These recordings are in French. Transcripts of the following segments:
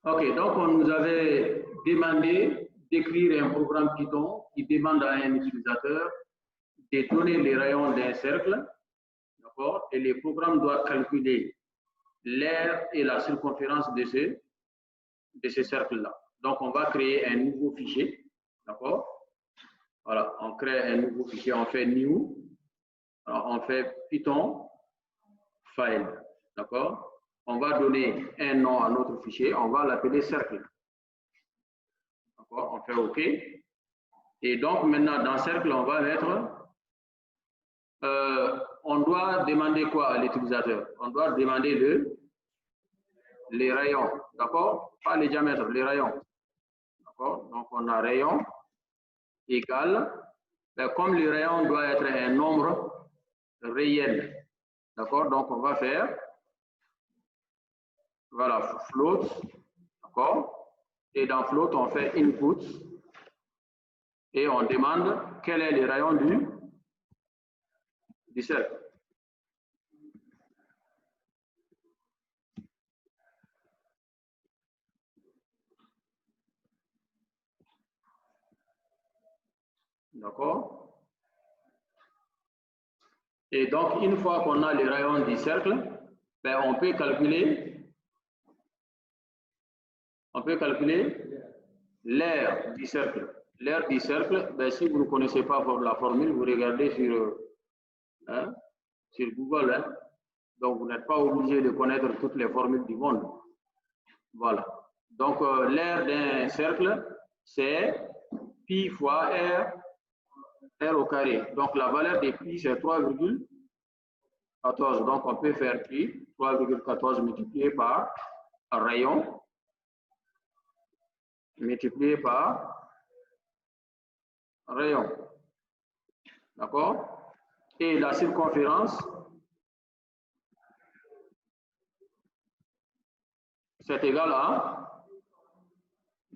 OK, donc on nous avait demandé d'écrire un programme Python qui demande à un utilisateur de donner les rayons d'un cercle, d'accord, et le programme doit calculer l'aire et la circonférence de ce cercle-là. Donc on va créer un nouveau fichier, d'accord. Voilà, on crée un nouveau fichier, on fait new, alors on fait Python file, d'accord. On va donner un nom à notre fichier, on va l'appeler cercle. D'accord, on fait OK. Et donc maintenant dans cercle, on va mettre, on doit demander quoi à l'utilisateur? On doit demander les rayons, d'accord? Pas les diamètres, les rayons. D'accord? Donc on a rayon égal, comme le rayon doit être un nombre réel, d'accord? Donc on va faire, voilà, float, d'accord? Et dans float, on fait input et on demande quel est le rayon du cercle. D'accord? Et donc, une fois qu'on a les rayons du cercle, ben, on peut calculer l'aire du cercle. L'aire du cercle, ben, si vous ne connaissez pas la formule, vous regardez sur Google. Hein. Donc, vous n'êtes pas obligé de connaître toutes les formules du monde. Voilà. Donc, l'aire d'un cercle, c'est pi fois r au carré. Donc, la valeur de pi, c'est 3,14. Donc, on peut faire pi, 3,14 multiplié par rayon, multiplié par rayon. D'accord? Et la circonférence, c'est égal à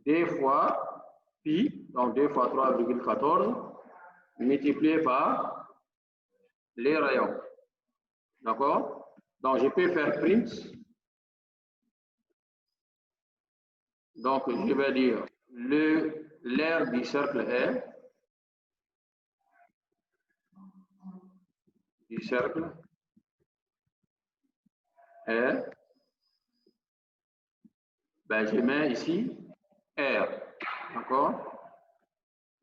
2 fois pi, donc 2 fois 3,14, multiplié par les rayons. D'accord? Donc, je peux faire print. Donc, je vais dire l'aire du cercle est ben, je mets ici R, d'accord?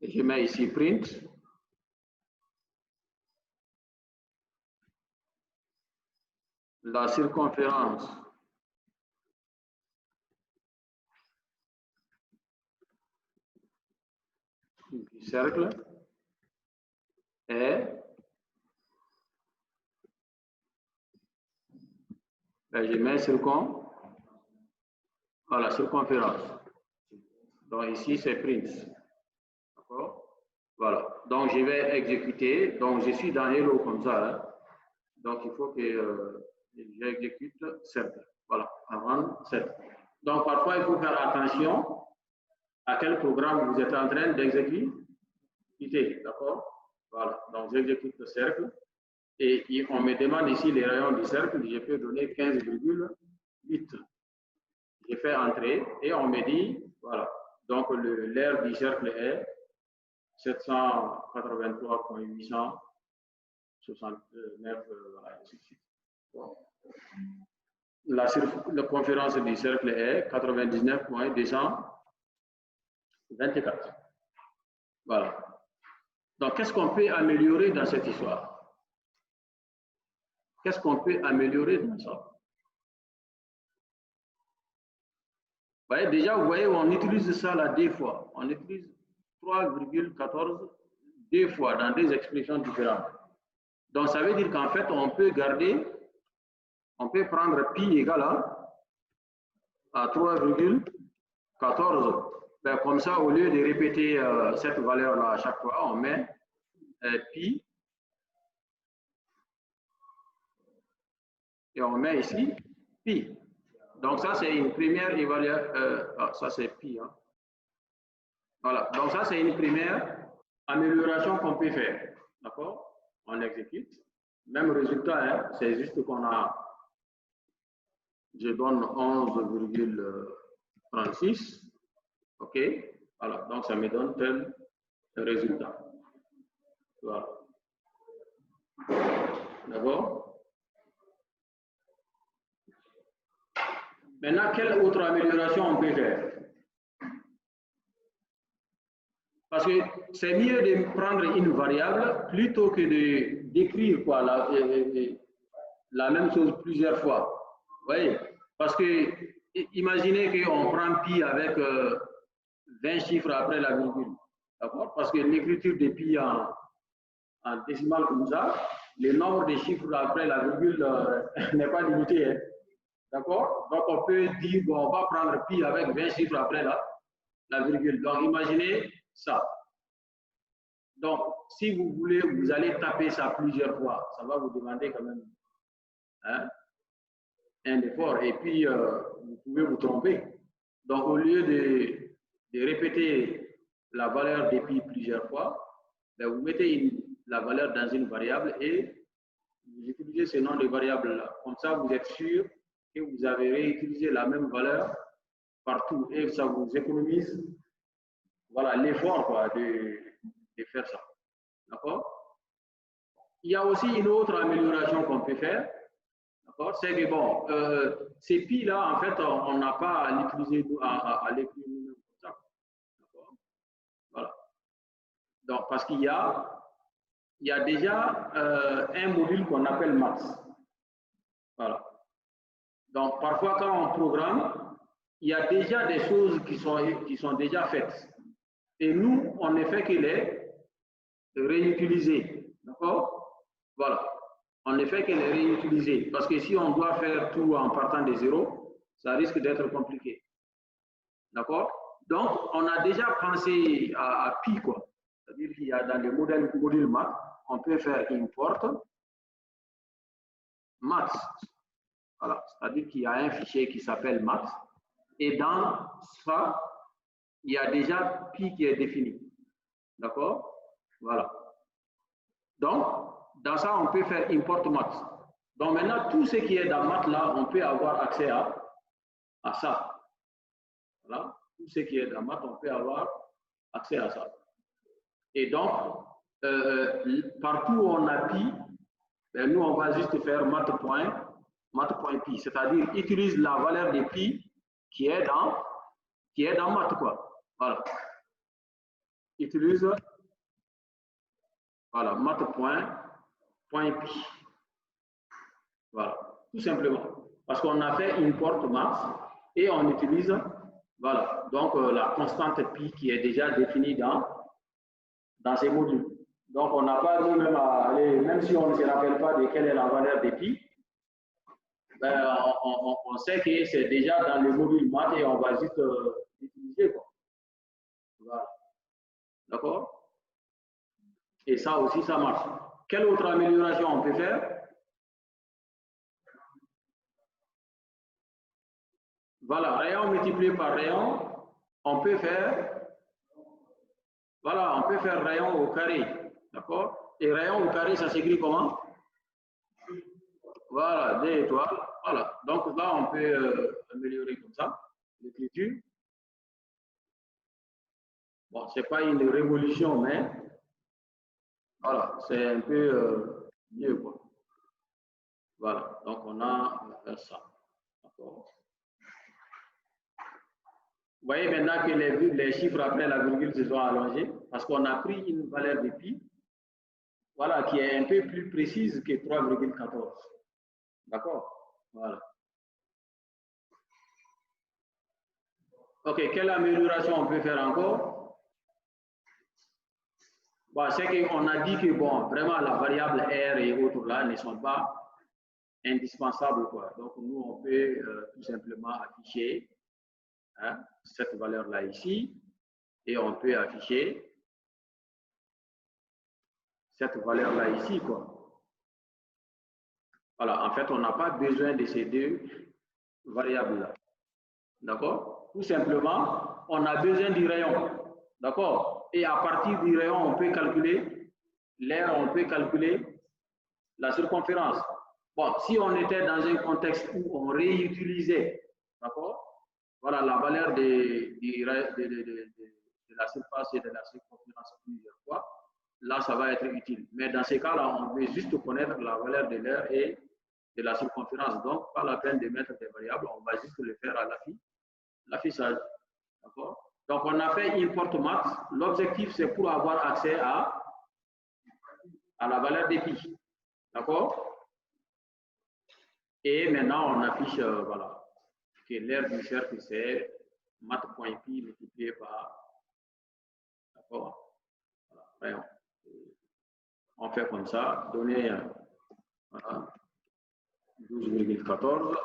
Et je mets ici print. La circonférence du cercle est, ben, je mets voilà, circonférence. Donc ici c'est print. D'accord? Voilà. Donc je vais exécuter. Donc je suis dans Hello comme ça. Hein. Donc il faut que j'exécute cercle. Voilà, avant cercle. Donc parfois il faut faire attention à quel programme vous êtes en train d'exécuter. D'accord? Voilà. Donc j'exécute le cercle. Et on me demande ici les rayons du cercle, je peux donner 15,8. J'ai fait entrer et on me dit, voilà, donc l'aire du cercle est 783,869, voilà, ainsi de suite. La circonférence du cercle est 99,224. Voilà. Donc, qu'est-ce qu'on peut améliorer dans cette histoire? Qu'est-ce qu'on peut améliorer dans ça? Déjà, vous voyez, on utilise ça là 2 fois. On utilise 3,14 2 fois dans des expressions différentes. Donc, ça veut dire qu'en fait, on peut prendre pi égal à 3,14. Ben, comme ça, au lieu de répéter cette valeur-là à chaque fois, on met pi et on met ici pi. Donc, ça, c'est une première évaluation. Ça, c'est pi. Hein. Voilà. Donc, ça, c'est une première amélioration qu'on peut faire. D'accord? On exécute. Même résultat, hein, c'est juste qu'on a. Je donne 11,. 36. OK. Voilà. Donc, ça me donne tel résultat. Voilà. D'accord? Maintenant, quelle autre amélioration on peut faire? Parce que c'est mieux de prendre une variable plutôt que d'écrire la même chose plusieurs fois. Vous voyez? Parce que imaginez qu'on prend pi avec 20 chiffres après la virgule. D'accord? Parce que l'écriture de pi en décimal comme ça, le nombre de chiffres après la virgule n'est pas limité. Hein? D'accord? Donc on peut dire, bon, on va prendre pi avec 20 chiffres après la virgule. Donc imaginez ça. Donc, si vous voulez, vous allez taper ça plusieurs fois. Ça va vous demander quand même un effort. Et puis, vous pouvez vous tromper. Donc, au lieu de répéter la valeur de pi plusieurs fois, ben, vous mettez la valeur dans une variable et vous utilisez ce nom de variable-là. Comme ça, vous êtes sûr que vous avez réutilisé la même valeur partout et ça vous économise l'effort de faire ça. D'accord? Il y a aussi une autre amélioration qu'on peut faire. D'accord? C'est que bon, ces pi-là, en fait, on n'a pas à l'utiliser à l'écrire nous-mêmes comme ça. D'accord? Voilà. Donc, parce qu'il y a déjà un module qu'on appelle maths. Voilà. Donc, parfois, quand on programme, il y a déjà des choses qui sont déjà faites. Et nous, on ne fait que les réutiliser. D'accord? Voilà. On ne fait que les réutiliser. Parce que si on doit faire tout en partant de zéro, ça risque d'être compliqué. D'accord? Donc, on a déjà pensé à pi, quoi. C'est-à-dire qu'il y a dans le module maths, on peut faire import maths. Voilà. C'est-à-dire qu'il y a un fichier qui s'appelle maths. Et dans ça, il y a déjà pi qui est défini. D'accord? Voilà. Donc, dans ça, on peut faire import maths. Donc maintenant, tout ce qui est dans maths là, on peut avoir accès à ça. Voilà. Tout ce qui est dans maths, on peut avoir accès à ça. Et donc, partout où on a pi, ben, nous, on va juste faire math.pi, c'est-à-dire utilise la valeur de pi qui est dans maths, quoi. Voilà. Utilise, voilà, math.pi. Voilà, tout simplement. Parce qu'on a fait import maths et on utilise, voilà, donc la constante pi qui est déjà définie dans ces modules. Donc on n'a pas nous-mêmes à aller, même si on ne se rappelle pas de quelle est la valeur de pi, ben, on sait que c'est déjà dans le module maths et on va juste l'utiliser. Voilà. D'accord? Et ça aussi, ça marche. Quelle autre amélioration on peut faire? Voilà, rayon multiplié par rayon, on peut faire, voilà, on peut faire rayon au carré, d'accord? Et rayon au carré, ça s'écrit comment? Voilà, des étoiles, voilà. Donc là, on peut améliorer comme ça l'écriture. Bon, c'est pas une révolution, mais voilà, c'est un peu mieux, quoi. Voilà, donc on a ça, d'accord? Vous voyez maintenant que les chiffres après la virgule se sont allongés parce qu'on a pris une valeur de pi, voilà, qui est un peu plus précise que 3,14. D'accord? Voilà. OK, quelle amélioration on peut faire encore? Bon, c'est qu'on a dit que, bon, vraiment, la variable R et autres là ne sont pas indispensables, quoi. Donc, nous, on peut tout simplement afficher cette valeur-là ici et on peut afficher cette valeur-là ici, quoi. Voilà, en fait, on n'a pas besoin de ces deux variables-là. D'accord? Tout simplement, on a besoin du rayon. D'accord? Et à partir du rayon, on peut calculer l'air, on peut calculer la circonférence. Bon, si on était dans un contexte où on réutilisait, d'accord? voilà, la valeur de la surface et de la circonférence plusieurs fois, là, ça va être utile. Mais dans ces cas-là, on veut juste connaître la valeur de l'air et de la circonférence. Donc, pas la peine de mettre des variables, on va juste le faire à l'affichage. D'accord? Donc, on a fait import math. L'objectif, c'est pour avoir accès à la valeur des pi. D'accord? Et maintenant, on affiche, voilà, que l'aire du cercle, c'est math.pi multiplié par. D'accord? Voilà. On fait comme ça, donner voilà, 12,14.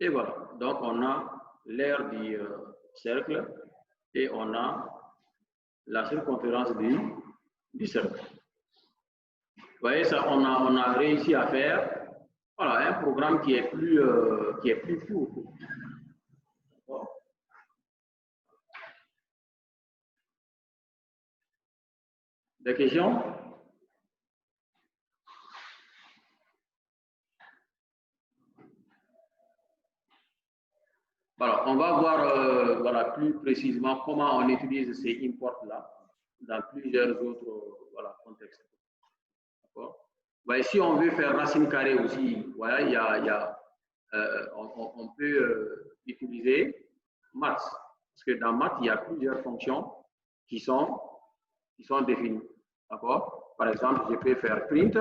Et voilà. Donc, on a l'aire du cercle et on a la circonférence du cercle. Vous voyez, ça, on a réussi à faire voilà, un programme qui est plus court. Des questions? Voilà, on va voir voilà, plus précisément comment on utilise ces imports-là dans plusieurs autres voilà, contextes. Si on veut faire racine carrée aussi, voilà, on peut utiliser maths. Parce que dans maths, il y a plusieurs fonctions qui sont définies. D'accord? Par exemple, je peux faire print.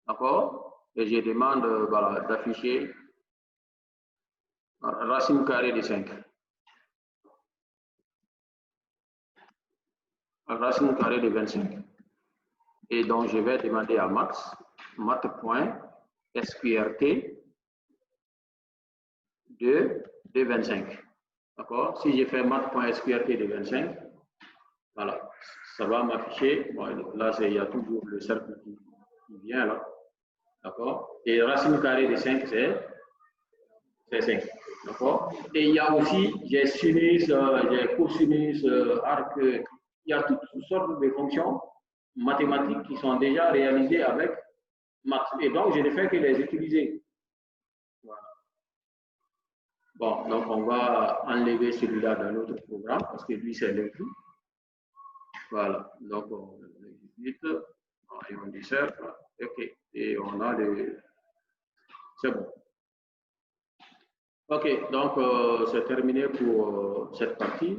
D'accord? Et je demande voilà, d'afficher racine carrée de 5. Racine carrée de 25. Et donc, je vais demander à math.sqrt de 25. D'accord? Si je fais math.sqrt de 25, voilà, ça va m'afficher. Bon, là, il y a toujours le cercle qui vient là. D'accord? Et racine carrée de 5, c'est 5. D'accord? Et il y a aussi, j'ai sinus, j'ai cosinus, arc, il y a toutes sortes de fonctions mathématiques qui sont déjà réalisées avec maths. Et donc, je ne fais que les utiliser. Voilà. Bon, donc on va enlever celui-là dans l'autre programme parce que lui, c'est l'inclus. Voilà, donc on exécute, et on dit cercle, ok, et on a les. C'est bon. Ok, donc c'est terminé pour cette partie.